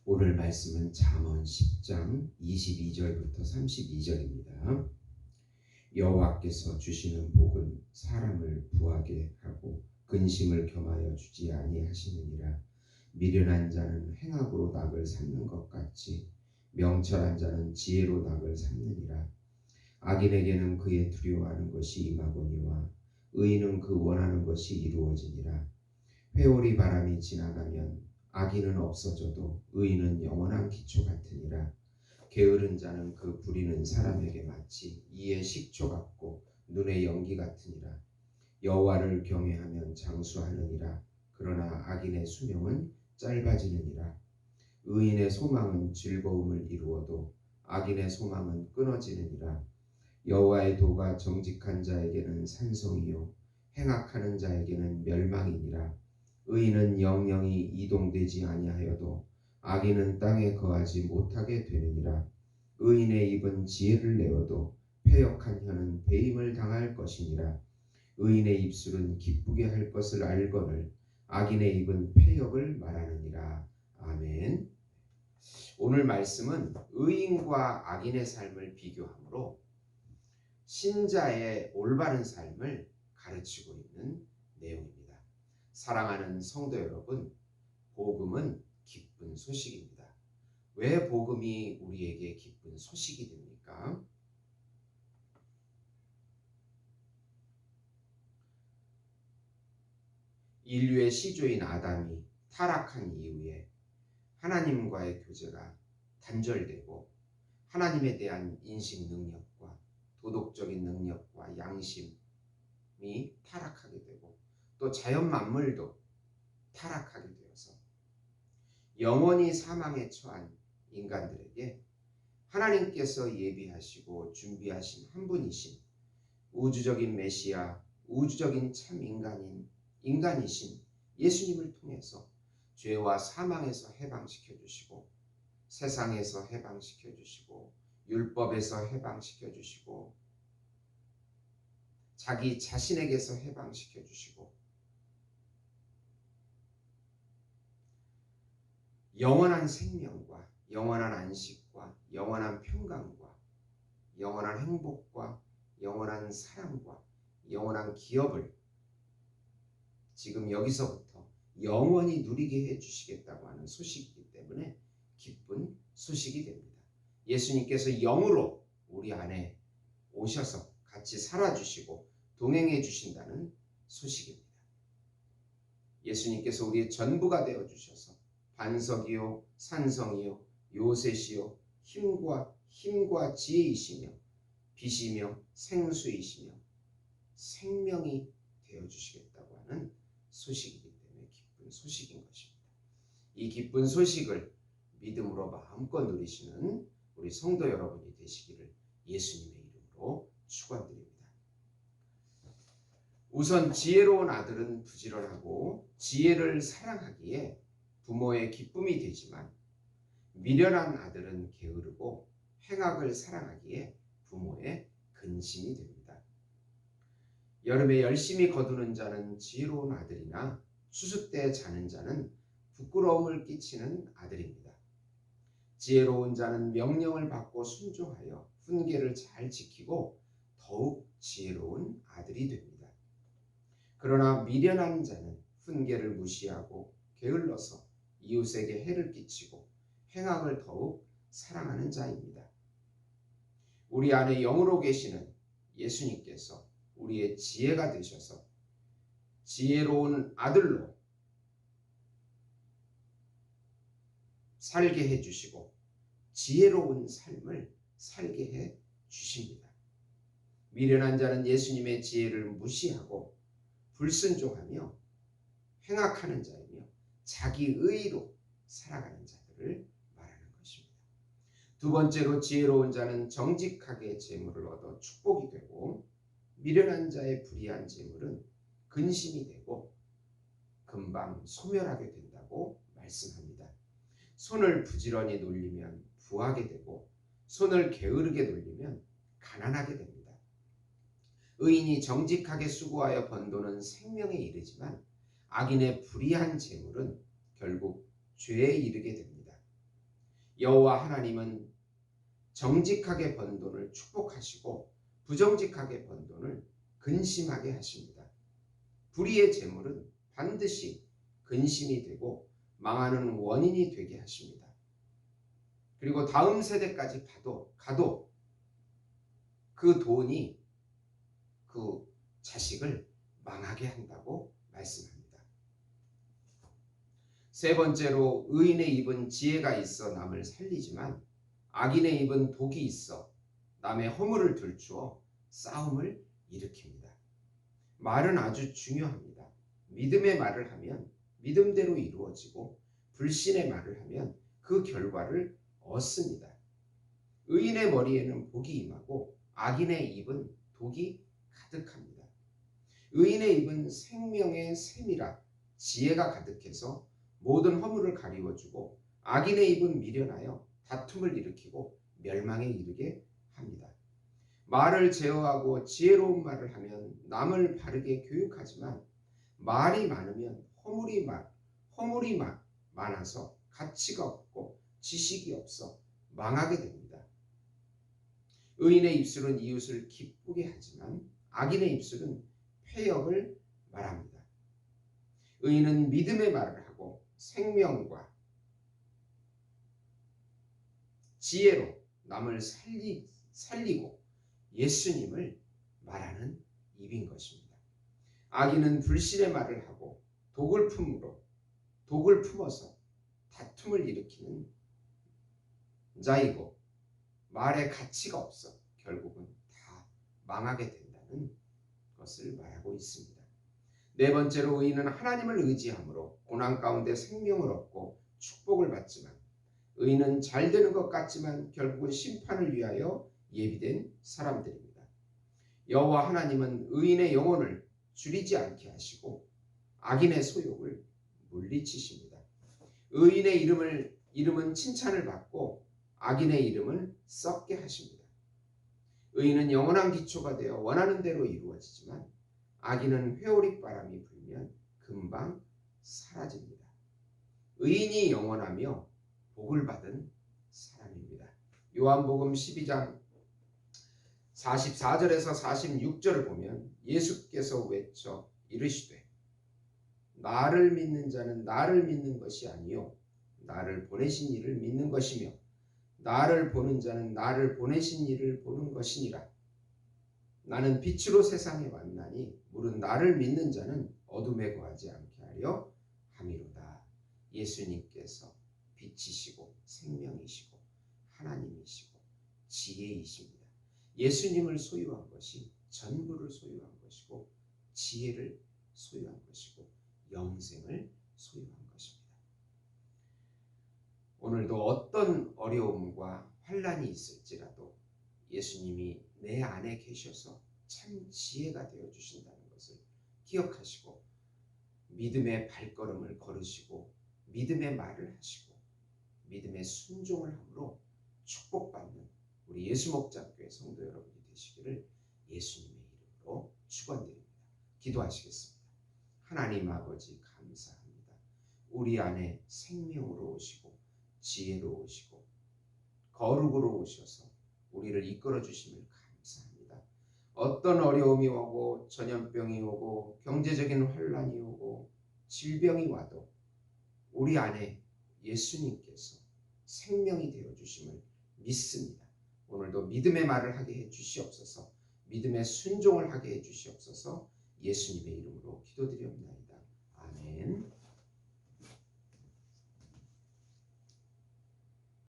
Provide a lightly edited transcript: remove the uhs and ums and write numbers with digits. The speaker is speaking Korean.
오늘 말씀은 잠언 10장 22절부터 32절입니다. 여호와께서 주시는 복은 사람을 부하게 하고 근심을 겸하여 주지 아니하시느니라. 미련한 자는 행악으로 낙을 삼는 것 같이 명철한 자는 지혜로 낙을 삼느니라. 악인에게는 그의 두려워하는 것이 임하거니와 의인은 그 원하는 것이 이루어지니라. 회오리 바람이 지나가면 악인은 없어져도 의인은 영원한 기초 같으니라. 게으른 자는 그 부리는 사람에게 마치 이의 식초 같고 눈의 연기 같으니라. 여호와를 경외하면 장수하느니라. 그러나 악인의 수명은 짧아지느니라. 의인의 소망은 즐거움을 이루어도 악인의 소망은 끊어지느니라. 여호와의 도가 정직한 자에게는 산성이요 행악하는 자에게는 멸망이니라. 의인은 영영이 이동되지 아니하여도 악인은 땅에 거하지 못하게 되느니라. 의인의 입은 지혜를 내어도 패역한 혀는 배임을 당할 것이니라. 의인의 입술은 기쁘게 할 것을 알거늘 악인의 입은 패역을 말하느니라. 아멘. 오늘 말씀은 의인과 악인의 삶을 비교하므로 신자의 올바른 삶을 가르치고 있는 내용입니다. 사랑하는 성도 여러분, 복음은 기쁜 소식입니다. 왜 복음이 우리에게 기쁜 소식이 됩니까? 인류의 시조인 아담이 타락한 이후에 하나님과의 교제가 단절되고 하나님에 대한 인식 능력과 도덕적인 능력과 양심이 타락하게 되고 또 자연 만물도 타락하게 되어서 영원히 사망에 처한 인간들에게 하나님께서 예비하시고 준비하신 한 분이신 우주적인 메시아, 우주적인 참 인간이신 예수님을 통해서 죄와 사망에서 해방시켜 주시고 세상에서 해방시켜 주시고 율법에서 해방시켜 주시고 자기 자신에게서 해방시켜 주시고 영원한 생명과 영원한 안식과 영원한 평강과 영원한 행복과 영원한 사랑과 영원한 기업을 지금 여기서부터 영원히 누리게 해주시겠다고 하는 소식이기 때문에 기쁜 소식이 됩니다. 예수님께서 영으로 우리 안에 오셔서 같이 살아주시고 동행해 주신다는 소식입니다. 예수님께서 우리의 전부가 되어주셔서 반석이요 산성이요 요새시요 힘과 지혜이시며 빛이며 생수이시며 생명이 되어주시겠다고 하는 소식이기 때문에 기쁜 소식인 것입니다. 이 기쁜 소식을 믿음으로 마음껏 누리시는 우리 성도 여러분이 되시기를 예수님의 이름으로 축원드립니다. 우선 지혜로운 아들은 부지런하고 지혜를 사랑하기에 부모의 기쁨이 되지만 미련한 아들은 게으르고 행악을 사랑하기에 부모의 근심이 됩니다. 여름에 열심히 거두는 자는 지혜로운 아들이나 추수 때 자는 자는 부끄러움을 끼치는 아들입니다. 지혜로운 자는 명령을 받고 순종하여 훈계를 잘 지키고 더욱 지혜로운 아들이 됩니다. 그러나 미련한 자는 훈계를 무시하고 게을러서 이웃에게 해를 끼치고 행악을 더욱 사랑하는 자입니다. 우리 안에 영으로 계시는 예수님께서 우리의 지혜가 되셔서 지혜로운 아들로 살게 해주시고 지혜로운 삶을 살게 해 주십니다. 미련한 자는 예수님의 지혜를 무시하고 불순종하며 행악하는 자이며 자기 의로 살아가는 자들을 말하는 것입니다. 두 번째로 지혜로운 자는 정직하게 재물을 얻어 축복이 되고 미련한 자의 불의한 재물은 근심이 되고 금방 소멸하게 된다고 말씀합니다. 손을 부지런히 놀리면 부하게 되고 손을 게으르게 놀리면 가난하게 됩니다. 의인이 정직하게 수고하여 번 돈은 생명에 이르지만 악인의 불의한 재물은 결국 죄에 이르게 됩니다. 여호와 하나님은 정직하게 번 돈을 축복하시고 부정직하게 번 돈을 근심하게 하십니다. 불의의 재물은 반드시 근심이 되고 망하는 원인이 되게 하십니다. 그리고 다음 세대까지 가도 그 돈이 그 자식을 망하게 한다고 말씀합니다. 세 번째로, 의인의 입은 지혜가 있어 남을 살리지만 악인의 입은 독이 있어 남의 허물을 들추어 싸움을 일으킵니다. 말은 아주 중요합니다. 믿음의 말을 하면 믿음대로 이루어지고 불신의 말을 하면 그 결과를 얻습니다. 의인의 머리에는 복이 임하고 악인의 입은 독이 가득합니다. 의인의 입은 생명의 샘이라 지혜가 가득해서 모든 허물을 가리워주고 악인의 입은 미련하여 다툼을 일으키고 멸망에 이르게 합니다. 말을 제어하고 지혜로운 말을 하면 남을 바르게 교육하지만 말이 많으면 허물이 많아서 가치가 없고 지식이 없어 망하게 됩니다. 의인의 입술은 이웃을 기쁘게 하지만 악인의 입술은 패역을 말합니다. 의인은 믿음의 말을 하고 생명과 지혜로 남을 살리고 예수님을 말하는 입인 것입니다. 악인은 불신의 말을 하고 독을 품어서 다툼을 일으키는 자이고 말에 가치가 없어 결국은 다 망하게 된다는 것을 말하고 있습니다. 네 번째로, 의인은 하나님을 의지함으로 고난 가운데 생명을 얻고 축복을 받지만 의인은 잘 되는 것 같지만 결국은 심판을 위하여 예비된 사람들입니다. 여호와 하나님은 의인의 영혼을 줄이지 않게 하시고 악인의 소욕을 물리치십니다. 의인의 이름은 칭찬을 받고 악인의 이름은 썩게 하십니다. 의인은 영원한 기초가 되어 원하는 대로 이루어지지만 악인은 회오리 바람이 불면 금방 사라집니다. 의인이 영원하며 복을 받은 사람입니다. 요한복음 12장 44절에서 46절을 보면 예수께서 외쳐 이르시되 나를 믿는 자는 나를 믿는 것이 아니요 나를 보내신 이를 믿는 것이며 나를 보는 자는 나를 보내신 이를 보는 것이니라. 나는 빛으로 세상에 왔나니 물은 나를 믿는 자는 어둠에 거하지 않게 하려 함이로다. 예수님께서 빛이시고 생명이시고 하나님이시고 지혜이십니다. 예수님을 소유한 것이 전부를 소유한 것이고 지혜를 소유한 것이고 영생을 소유한 것입니다. 오늘도 어떤 어려움과 환난이 있을지라도 예수님이 내 안에 계셔서 참 지혜가 되어 주신다는 것을 기억하시고 믿음의 발걸음을 걸으시고 믿음의 말을 하시고 믿음의 순종을 함으로 축복받는 우리 예수목장교회 성도 여러분이 되시기를 예수님의 이름으로 축원드립니다. 기도하시겠습니다. 하나님 아버지 감사합니다. 우리 안에 생명으로 오시고 지혜로 오시고 거룩으로 오셔서 우리를 이끌어 주심을 감사합니다. 어떤 어려움이 오고 전염병이 오고 경제적인 환란이 오고 질병이 와도 우리 안에 예수님께서 생명이 되어 주심을 믿습니다. 오늘도 믿음의 말을 하게 해 주시옵소서. 믿음의 순종을 하게 해 주시옵소서. 예수님의 이름으로 기도드리옵나이다.